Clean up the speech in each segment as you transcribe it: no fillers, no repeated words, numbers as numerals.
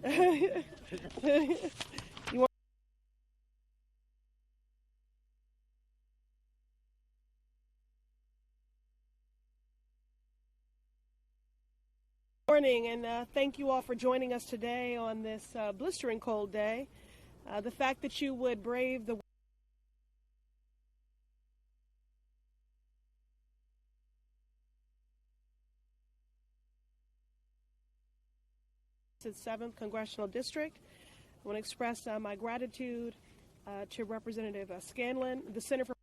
You want morning, and thank you all for joining us today on this blistering cold day. The fact that you would brave the Seventh Congressional District. I want to express my gratitude to Representative Scanlon, the Center for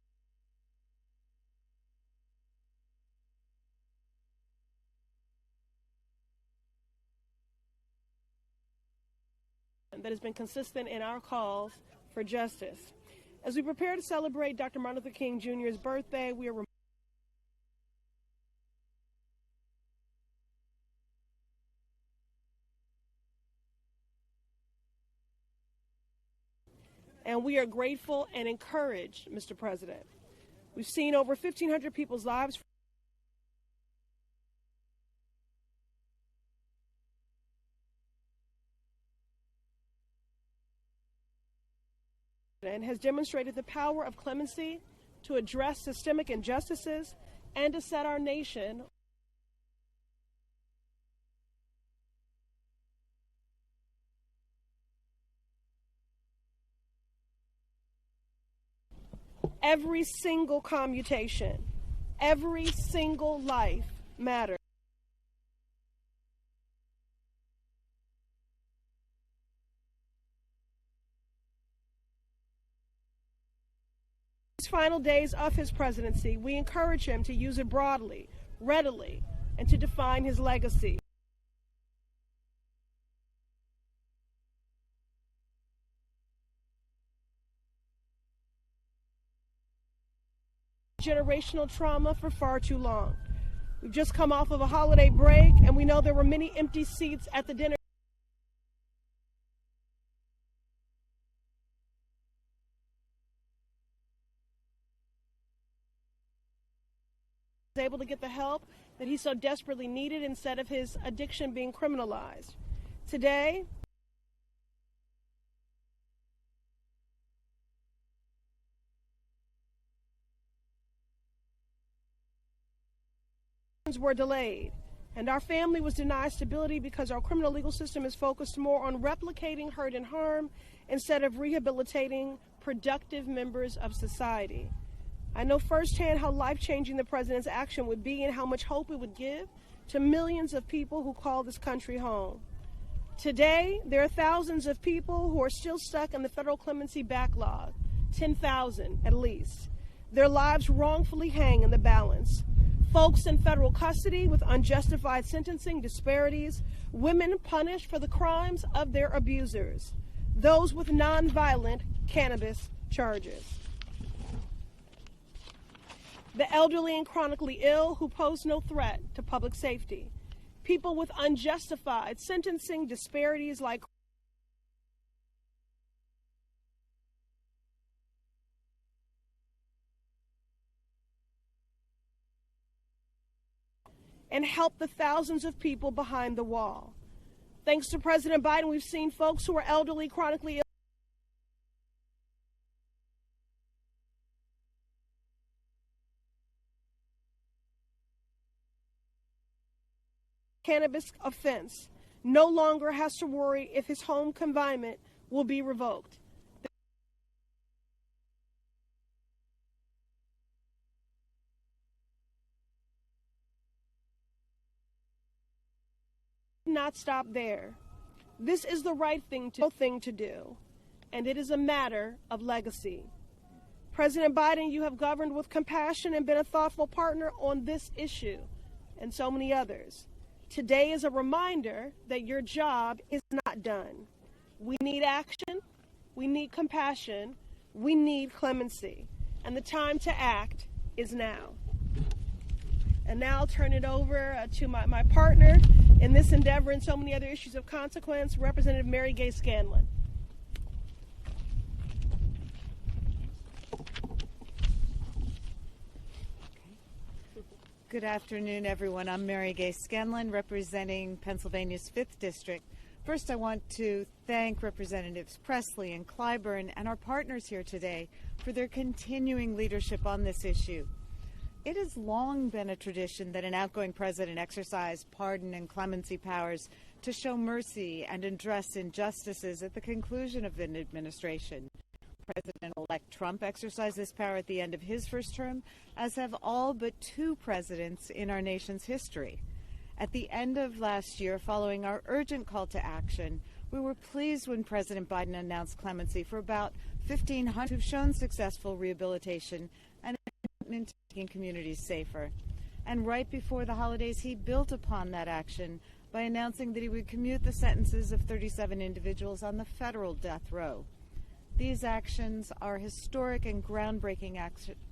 that has been consistent in our calls for justice. As we prepare to celebrate Dr. Martin Luther King Jr.'s birthday, we are and we are grateful and encouraged, Mr. President. We've seen over 1,500 people's lives and has demonstrated the power of clemency to address systemic injustices and to set our nation every single commutation, every single life matters. These final days of his presidency, we encourage him to use it broadly, readily, and to define his legacy. Generational trauma for far too long. We've just come off of a holiday break, and we know there were many empty seats at the dinner. Was able to get the help that he so desperately needed instead of his addiction being criminalized. Today, were delayed, and our family was denied stability because our criminal legal system is focused more on replicating hurt and harm instead of rehabilitating productive members of society. I know firsthand how life-changing the president's action would be and how much hope it would give to millions of people who call this country home. Today, there are thousands of people who are still stuck in the federal clemency backlog, 10,000 at least. Their lives wrongfully hang in the balance. Folks in federal custody with unjustified sentencing disparities, women punished for the crimes of their abusers, those with nonviolent cannabis charges, the elderly and chronically ill who pose no threat to public safety, people with unjustified sentencing disparities like and help the thousands of people behind the wall. Thanks to President Biden, we've seen folks who are elderly, chronically ill, cannabis offense no longer has to worry if his home confinement will be revoked. Not stop there. This is the right thing to do, and it is a matter of legacy. President Biden, you have governed with compassion and been a thoughtful partner on this issue and so many others. Today is a reminder that your job is not done. We need action, we need compassion, we need clemency, and the time to act is now. And now I'll turn it over to my partner in this endeavor and so many other issues of consequence, Representative Mary Gay Scanlon. Good afternoon, everyone. I'm Mary Gay Scanlon, representing Pennsylvania's 5th District, First, I want to thank Representatives Pressley and Clyburn and our partners here today for their continuing leadership on this issue. It has long been a tradition that an outgoing president exercise pardon and clemency powers to show mercy and address injustices at the conclusion of an administration. President-elect Trump exercised this power at the end of his first term, as have all but two presidents in our nation's history. At the end of last year, following our urgent call to action, we were pleased when President Biden announced clemency for about 1,500 who've shown successful rehabilitation and commitment to making communities safer. And right before the holidays, he built upon that action by announcing that he would commute the sentences of 37 individuals on the federal death row. These actions are historic and groundbreaking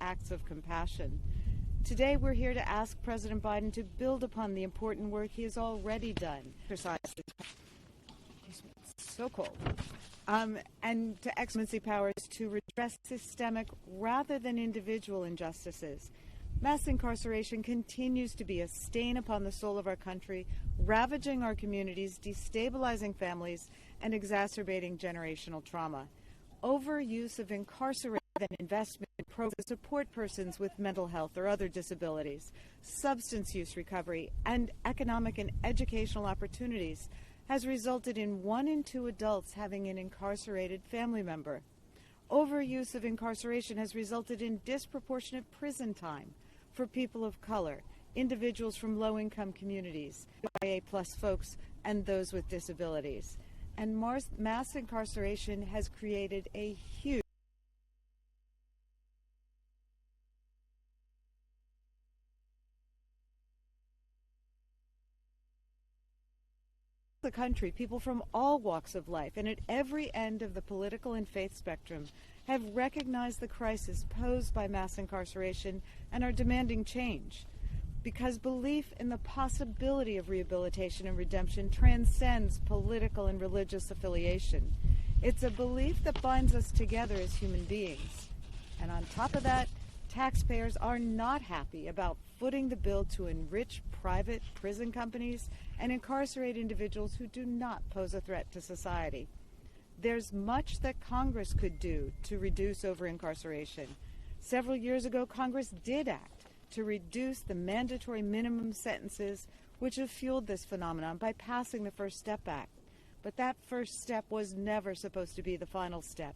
acts of compassion. Today, we're here to ask President Biden to build upon the important work he has already done. So cold. And to excellency powers to redress systemic rather than individual injustices. Mass incarceration continues to be a stain upon the soul of our country, ravaging our communities, destabilizing families, and exacerbating generational trauma. Overuse of incarceration and investment in programs to support persons with mental health or other disabilities, substance use recovery, and economic and educational opportunities has resulted in 1 in 2 adults having an incarcerated family member. Overuse of incarceration has resulted in disproportionate prison time for people of color, individuals from low-income communities, IA+ folks, and those with disabilities. And mass incarceration has created a huge the country, people from all walks of life and at every end of the political and faith spectrum have recognized the crisis posed by mass incarceration and are demanding change. Because belief in the possibility of rehabilitation and redemption transcends political and religious affiliation. It's a belief that binds us together as human beings. And on top of that, taxpayers are not happy about footing the bill to enrich private prison companies and incarcerate individuals who do not pose a threat to society. There's much that Congress could do to reduce over-incarceration. Several years ago, Congress did act to reduce the mandatory minimum sentences which have fueled this phenomenon by passing the First Step Act. But that first step was never supposed to be the final step.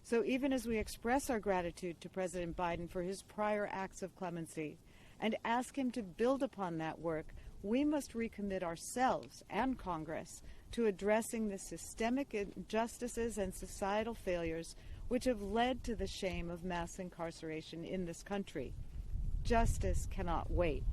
So even as we express our gratitude to President Biden for his prior acts of clemency and ask him to build upon that work, we must recommit ourselves and Congress to addressing the systemic injustices and societal failures which have led to the shame of mass incarceration in this country. Justice cannot wait.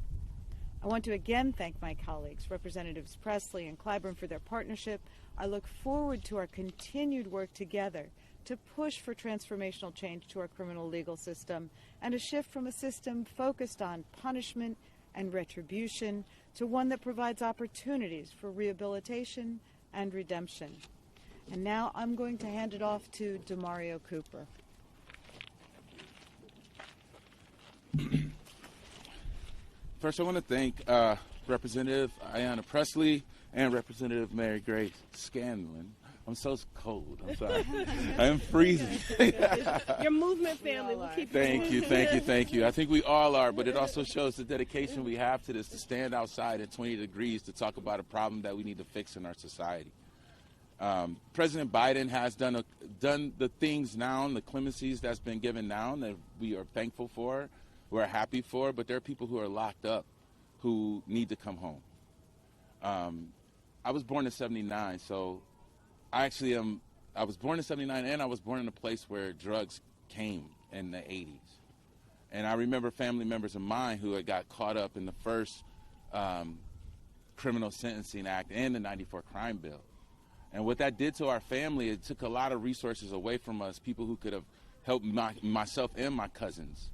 I want to again thank my colleagues, Representatives Pressley and Clyburn, for their partnership. I look forward to our continued work together to push for transformational change to our criminal legal system and a shift from a system focused on punishment and retribution to one that provides opportunities for rehabilitation and redemption. And now I'm going to hand it off to Demario Cooper. First, I want to thank Representative Ayanna Pressley and Representative Mary Grace Scanlon. I'm so cold. I'm sorry. I am freezing. Your movement family will keep you. Thank you. I think we all are, but it also shows the dedication we have to this, to stand outside at 20 degrees to talk about a problem that we need to fix in our society. President Biden has done the things now, the clemencies that's been given now that we are thankful for, we're happy for, but there are people who are locked up who need to come home. I was born in '79, so I was born in '79, and I was born in a place where drugs came in the '80s. And I remember family members of mine who had got caught up in the first Criminal Sentencing Act and the '94 crime bill. And what that did to our family, it took a lot of resources away from us, people who could have helped myself and my cousins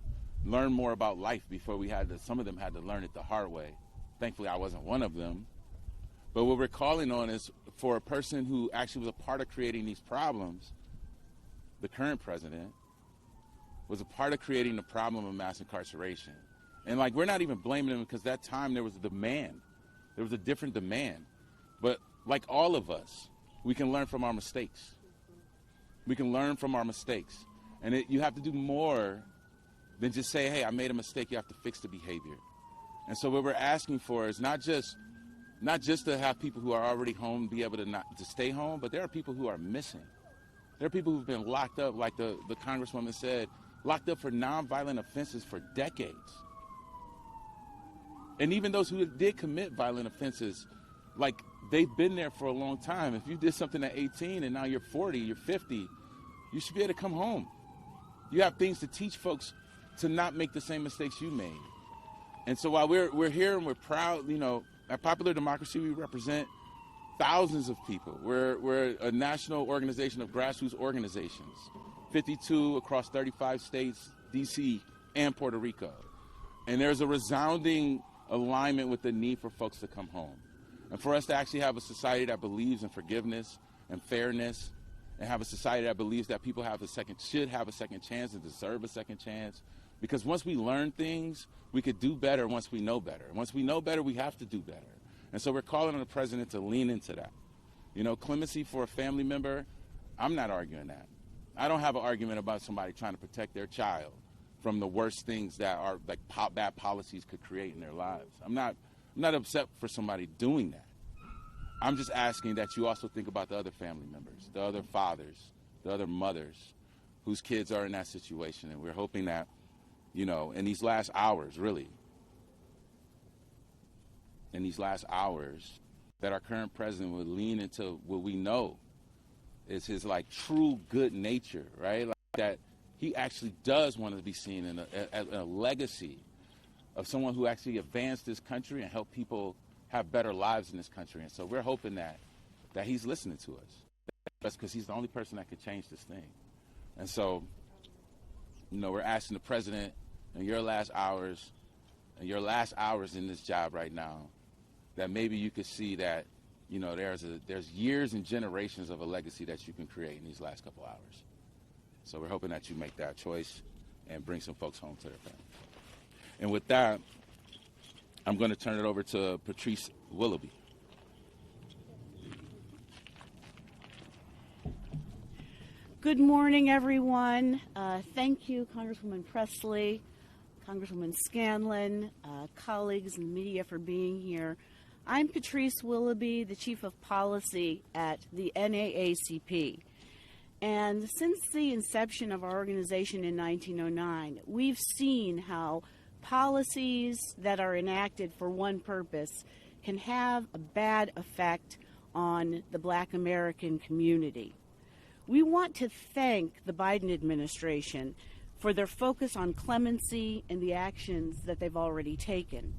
learn more about life before some of them had to learn it the hard way. Thankfully, I wasn't one of them. But what we're calling on is for a person who actually was a part of creating these problems. The current president was a part of creating the problem of mass incarceration. And we're not even blaming him because that time there was a demand. There was a different demand. But like all of us, we can learn from our mistakes. We can learn from our mistakes. And you have to do more than just say, hey, I made a mistake, you have to fix the behavior. And so what we're asking for is not just to have people who are already home be able to stay home, but there are people who are missing. There are people who've been locked up, like the Congresswoman said, locked up for nonviolent offenses for decades. And even those who did commit violent offenses, like, they've been there for a long time. If you did something at 18 and now you're 40, you're 50, you should be able to come home. You have things to teach folks to not make the same mistakes you made. And so while we're here and we're proud, you know, at Popular Democracy, we represent thousands of people. We're a national organization of grassroots organizations, 52 across 35 states, D.C., and Puerto Rico. And there's a resounding alignment with the need for folks to come home. And for us to actually have a society that believes in forgiveness and fairness, and have a society that believes that people should have a second chance and deserve a second chance. Because once we learn things, we could do better once we know better. Once we know better, we have to do better. And so we're calling on the president to lean into that. You know, clemency for a family member, I'm not arguing that. I don't have an argument about somebody trying to protect their child from the worst things that are like bad policies could create in their lives. I'm not upset for somebody doing that. I'm just asking that you also think about the other family members, the other fathers, the other mothers whose kids are in that situation. And we're hoping that, you know, in these last hours, that our current president would lean into what we know is his, like, true good nature, right? Like, that he actually does want to be seen in a legacy of someone who actually advanced this country and helped people have better lives in this country. And so we're hoping that he's listening to us. That's because he's the only person that could change this thing. And so, you know, we're asking the president in your last hours in this job right now, that maybe you could see that, you know, there's years and generations of a legacy that you can create in these last couple hours. So we're hoping that you make that choice and bring some folks home to their family. And with that, I'm going to turn it over to Patrice Willoughby. Good morning, everyone. Thank you, Congresswoman Pressley, Congresswoman Scanlon, colleagues in the media for being here. I'm Patrice Willoughby, the Chief of Policy at the NAACP. And since the inception of our organization in 1909, we've seen how policies that are enacted for one purpose can have a bad effect on the Black American community. We want to thank the Biden administration for their focus on clemency and the actions that they've already taken.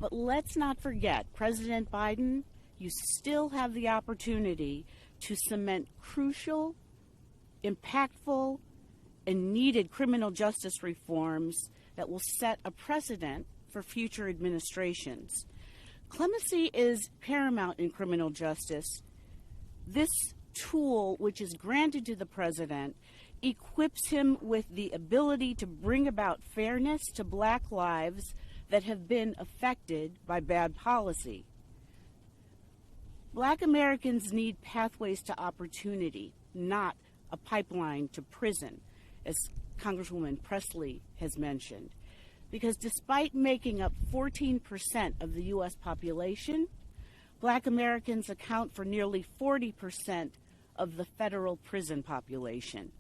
But let's not forget, President Biden, you still have the opportunity to cement crucial, impactful, and needed criminal justice reforms that will set a precedent for future administrations. Clemency is paramount in criminal justice. This tool, which is granted to the president, equips him with the ability to bring about fairness to Black lives that have been affected by bad policy. Black Americans need pathways to opportunity, not a pipeline to prison, as Congresswoman Pressley has mentioned. Because despite making up 14% of the U.S. population, Black Americans account for nearly 40% of the federal prison population.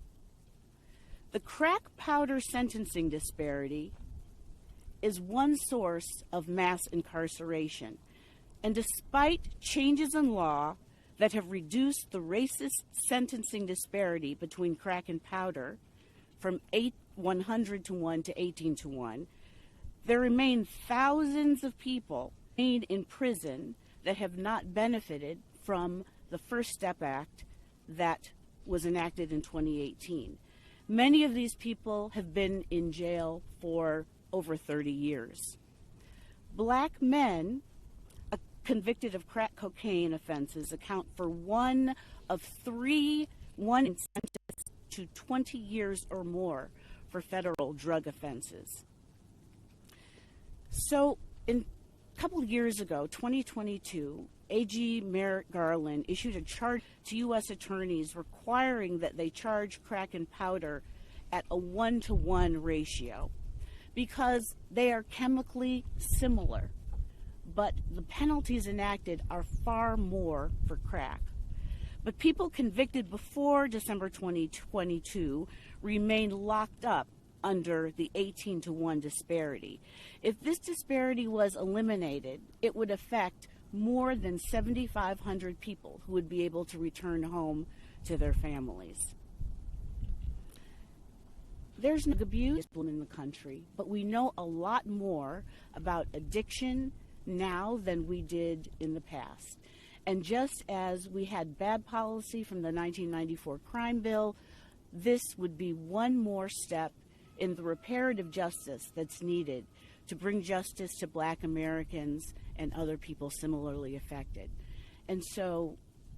The crack powder sentencing disparity is one source of mass incarceration. And despite changes in law that have reduced the racist sentencing disparity between crack and powder from 100 to 1 to 18 to 1, there remain thousands of people in prison that have not benefited from the First Step Act that was enacted in 2018. Many of these people have been in jail for over 30 years. Black men convicted of crack cocaine offenses account for one in 3 sentenced to 20 years or more for federal drug offenses. So, a couple of years ago, 2022, AG Merrick Garland issued a charge to U.S. attorneys requiring that they charge crack and powder at a 1-to-1 ratio because they are chemically similar, but the penalties enacted are far more for crack. But people convicted before December 2022 remain locked up under the 18-to-1 disparity. If this disparity was eliminated, it would affect more than 7,500 people who would be able to return home to their families. There's no abuse in the country, but we know a lot more about addiction now than we did in the past. And just as we had bad policy from the 1994 crime bill, this would be one more step in the reparative justice that's needed to bring justice to Black Americans and other people similarly affected. And so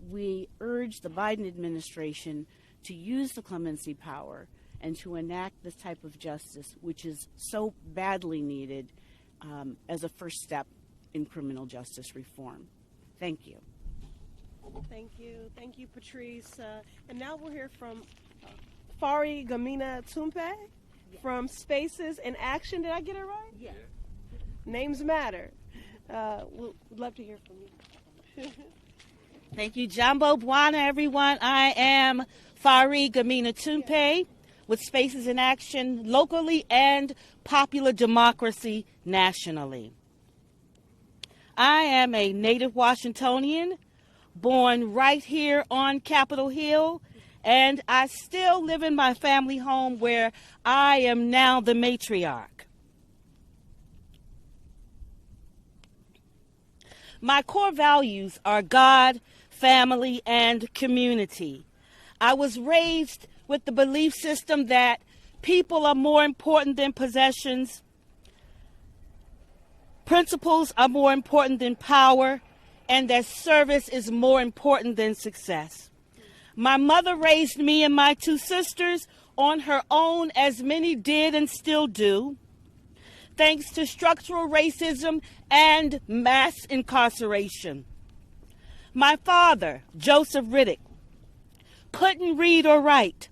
we urge the Biden administration to use the clemency power and to enact this type of justice, which is so badly needed as a first step in criminal justice reform. Thank you. Thank you. Thank you, Patrice. And now we'll hear from Fari Gamina Tumpe from Spaces in Action. Did I get it right? Yeah. Names matter. We'd love to hear from you. Thank you, Jambo Bwana, everyone. I am Fari Gamina Tumpe with Spaces in Action locally and Popular Democracy nationally. I am a native Washingtonian, born right here on Capitol Hill, and I still live in my family home where I am now the matriarch. My core values are God, family, and community. I was raised with the belief system that people are more important than possessions, principles are more important than power, and that service is more important than success. My mother raised me and my two sisters on her own, as many did and still do, thanks to structural racism and mass incarceration. My father, Joseph Riddick, couldn't read or write,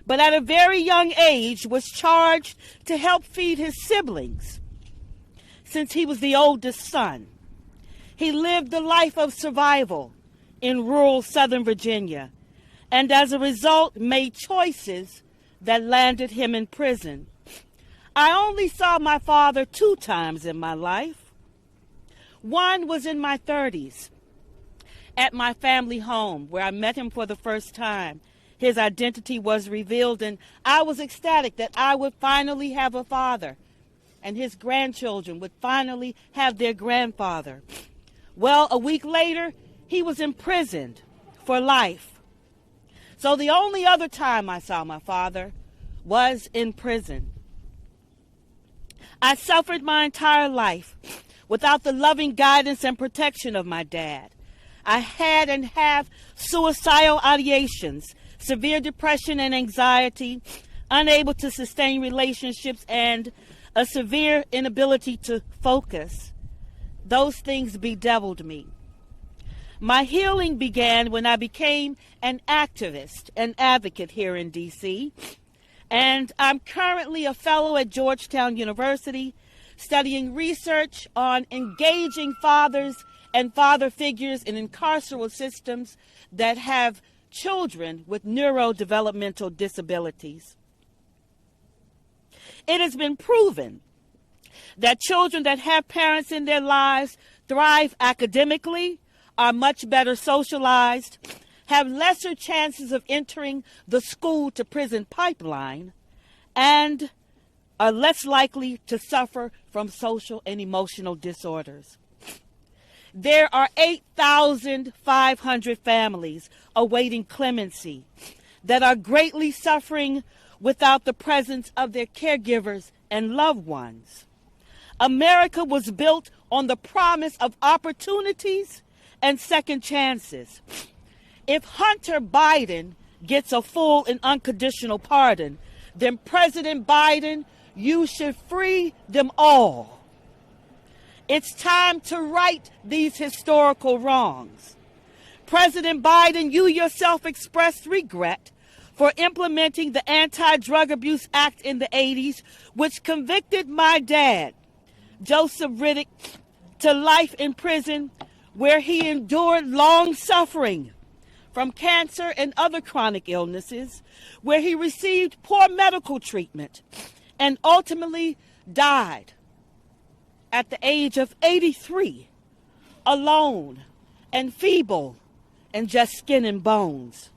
but at a very young age was charged to help feed his siblings since he was the oldest son. He lived a life of survival in rural Southern Virginia, and as a result made choices that landed him in prison. I only saw my father 2 times in my life. One was in my 30s at my family home, where I met him for the first time. His identity was revealed, and I was ecstatic that I would finally have a father, and his grandchildren would finally have their grandfather. Well, a week later, he was imprisoned for life. So the only other time I saw my father was in prison. I suffered my entire life without the loving guidance and protection of my dad. I had and have suicidal ideations, severe depression and anxiety, unable to sustain relationships, and a severe inability to focus. Those things bedeviled me. My healing began when I became an activist, an advocate here in D.C., and I'm currently a fellow at Georgetown University, studying research on engaging fathers and father figures in incarceral systems that have children with neurodevelopmental disabilities. It has been proven that children that have parents in their lives thrive academically, are much better socialized, have lesser chances of entering the school to prison pipeline, and are less likely to suffer from social and emotional disorders. There are 8,500 families awaiting clemency that are greatly suffering without the presence of their caregivers and loved ones. America was built on the promise of opportunities and second chances. If Hunter Biden gets a full and unconditional pardon, then President Biden, you should free them all. It's time to right these historical wrongs. President Biden, you yourself expressed regret for implementing the Anti-Drug Abuse Act in the 80s, which convicted my dad, Joseph Riddick, to life in prison, where he endured long suffering from cancer and other chronic illnesses, where he received poor medical treatment and ultimately died at the age of 83, alone and feeble and just skin and bones.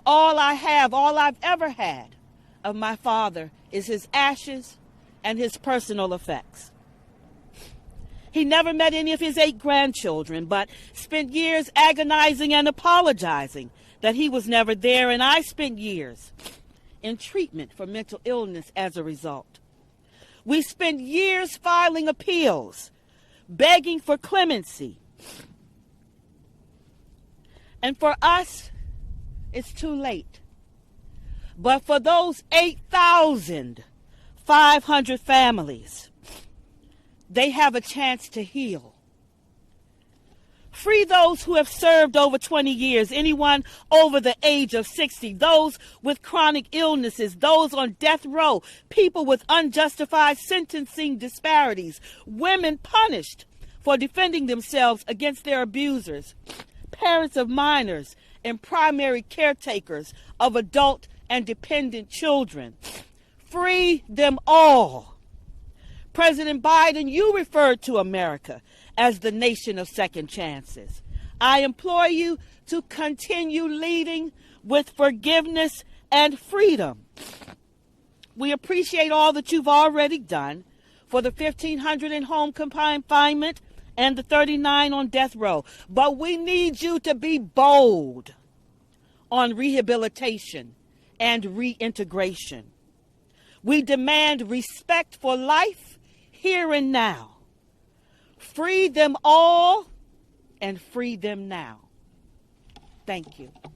All I've ever had of my father is his ashes and his personal effects. He never met any of his 8 grandchildren, but spent years agonizing and apologizing that he was never there, and I spent years in treatment for mental illness as a result. We spent years filing appeals, begging for clemency. And for us, it's too late. But for those 8,500 families, they have a chance to heal. Free those who have served over 20 years, anyone over the age of 60, those with chronic illnesses, those on death row, people with unjustified sentencing disparities, women punished for defending themselves against their abusers, parents of minors, and primary caretakers of adult and dependent children. Free them all. President Biden, you referred to America as the nation of second chances. I implore you to continue leading with forgiveness and freedom. We appreciate all that you've already done for the 1,500 in home confinement and the 39 on death row. But we need you to be bold on rehabilitation and reintegration. We demand respect for life here and now. Free them all and free them now. Thank you. All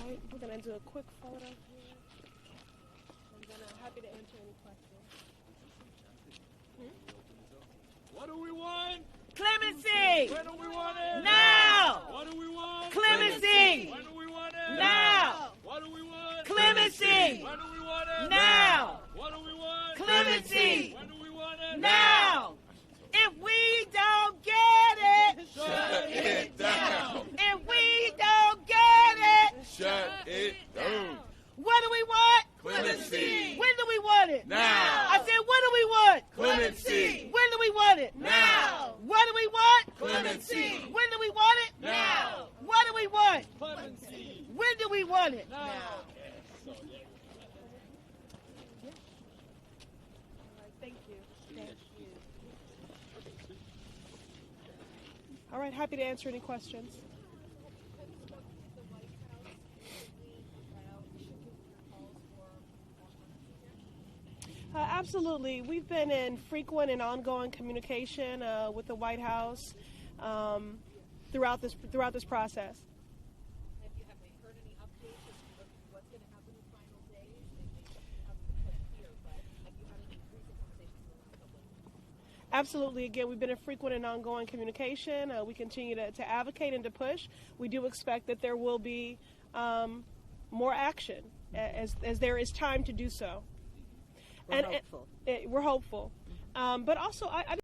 right, we're going to do a quick photo here. And then I'm happy to answer any questions. What do we want? Clemency! When do we want it? Now! What do we want? Clemency! When do we want it? Now! What do we want? Clemency! When do we want it? Now! What do we want? Clemency! When do we want it? Now! If we don't get it, Shut it down. if we don't get it, Shut it down. what do we want? Clemency. When do we want it? Now. I said, when do we want? Clemency. When do we want it? Now. What do we want? Clemency. When do we want it? Now. What do we want? Clemency. When do we want it? Now. Thank you. All right, happy to answer any questions. Absolutely. We've been in frequent and ongoing communication with the White House throughout this process. Have you heard any updates of what's going to happen in the final days? Here, but have you had any recent conversations in the last couple of weeks? Absolutely. Again, we've been in frequent and ongoing communication. We continue to advocate and to push. We do expect that there will be more action as there is time to do so. We're hopeful. We're hopeful. But also, I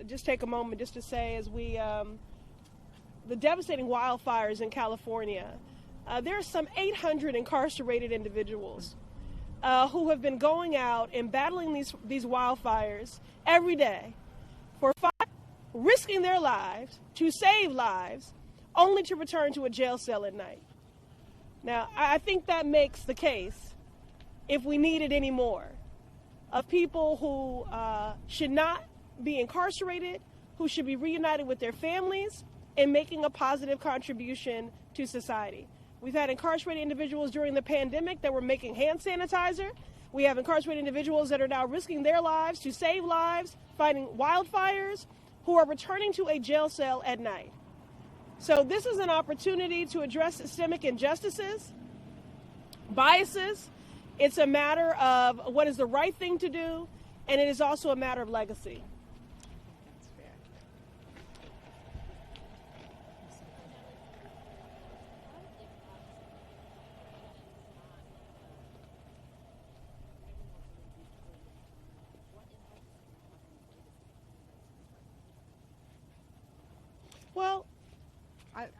just take a moment just to say, as we the devastating wildfires in California, there are some 800 incarcerated individuals who have been going out and battling these wildfires every day for risking their lives to save lives, only to return to a jail cell at night. Now, I think that makes the case, if we needed any more, of people who should not be incarcerated, who should be reunited with their families and making a positive contribution to society. We've had incarcerated individuals during the pandemic that were making hand sanitizer. We have incarcerated individuals that are now risking their lives to save lives, fighting wildfires, who are returning to a jail cell at night. So this is an opportunity to address systemic injustices, biases. It's a matter of what is the right thing to do, and it is also a matter of legacy. That's fair. Well,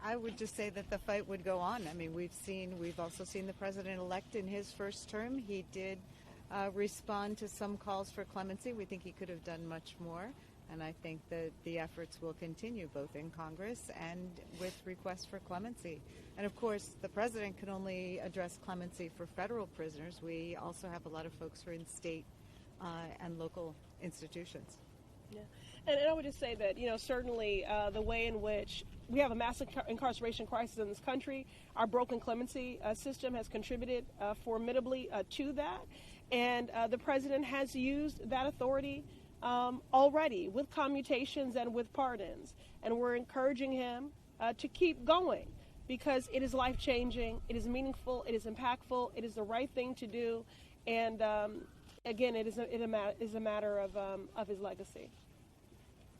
I would just say that the fight would go on. I mean, we've also seen the president-elect in his first term. He did respond to some calls for clemency. We think he could have done much more. And I think that the efforts will continue both in Congress and with requests for clemency. And of course, the president can only address clemency for federal prisoners. We also have a lot of folks who are in state and local institutions. yeah. And I would just say that, certainly the way in which we have a mass incarceration crisis in this country, our broken clemency system has contributed formidably to that. And the president has used that authority already with commutations and with pardons. And we're encouraging him to keep going because it is life-changing, it is meaningful, it is impactful, it is the right thing to do. And again, it is a matter of his legacy.